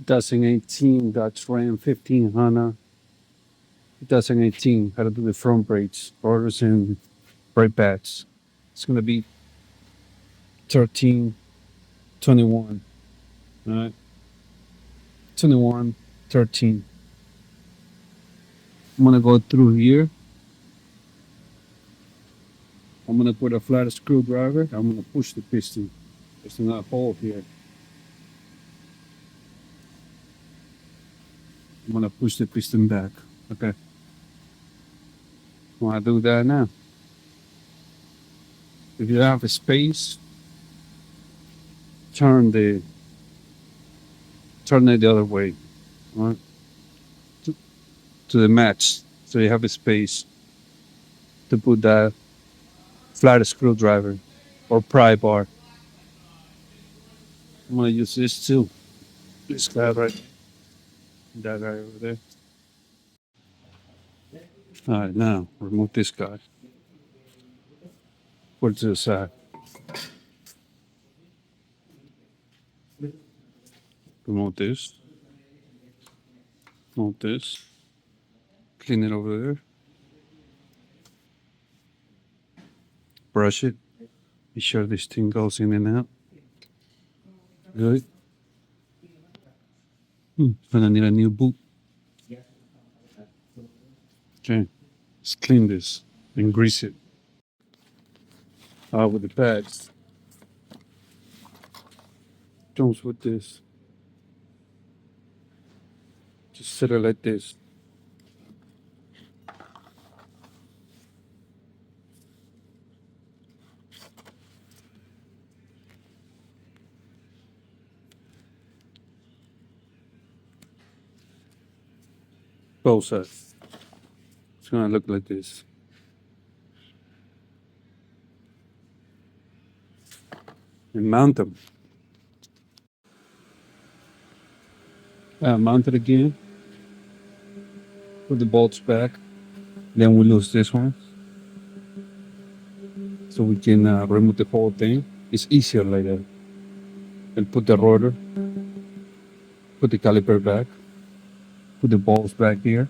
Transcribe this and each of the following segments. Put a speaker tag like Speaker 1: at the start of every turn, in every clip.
Speaker 1: 2018 Dodge Ram 1500. 2018. How to do the front brakes, rotors, and brake pads. It's gonna be 1321. All right, 21, 13. I'm gonna go through here. I'm gonna put a flat screwdriver. I'm gonna push the piston. There's not a hole here. I'm gonna push the piston back. Okay. I'm gonna do that now. If you have a space, turn the turn it the other way. All right? To, to the match. So you have a space to put that flat screwdriver or pry bar. I'm gonna use this too. This guy right, that guy over there. All right, now remove this guy. Put it to the side. Remove this. Remove this. Clean it over there. Brush it. Be sure this thing goes in and out. Good. Gonna need a new boot. Okay. Let's clean this and grease it. With the pads. Don't with this. Just set it like this. Both sides. It's gonna look like this. And mount them. Mount it again. Put the bolts back. Then we lose this one. So we can remove the whole thing. It's easier like that. And put the rotor. Put the caliper back. Put the bolts back here.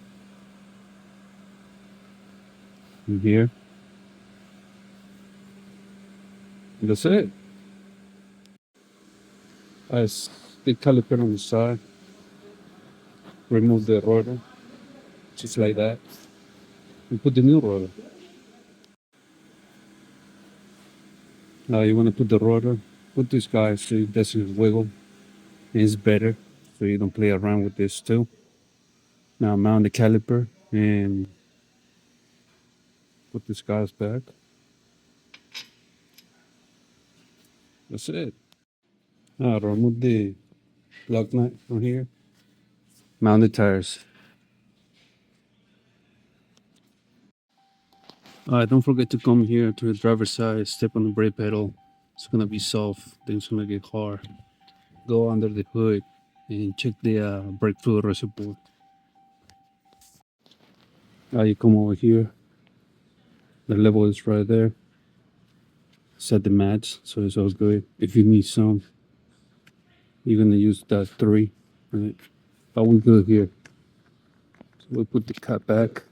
Speaker 1: And here. And that's it. As the caliper on the side. Remove the rotor. Just like that. And put the new rotor. Now you want to put the rotor. Put this guy so it doesn't wiggle. It's better. So you don't play around with this too. Now mount the caliper and put this guy's back. That's it. Now remove the lug nut from here. Mount the tires. Don't forget to come here to the driver's side, step on the brake pedal. It's gonna be soft, then it's gonna get hard. Go under the hood and check the brake fluid reservoir. You come over here. The level is right there. Set the match so it's all good. If you need some, you're gonna use that 3. Right? But we're good here. So we put the cut back.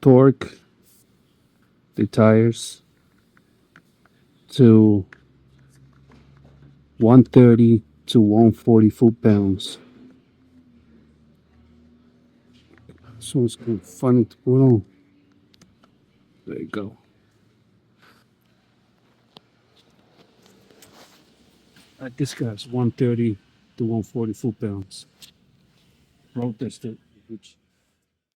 Speaker 1: Torque the tires to 130 to 140 foot-pounds. So it's kind of funny to put on. There you go. This guy's 130 to 140 foot-pounds. Road tested, which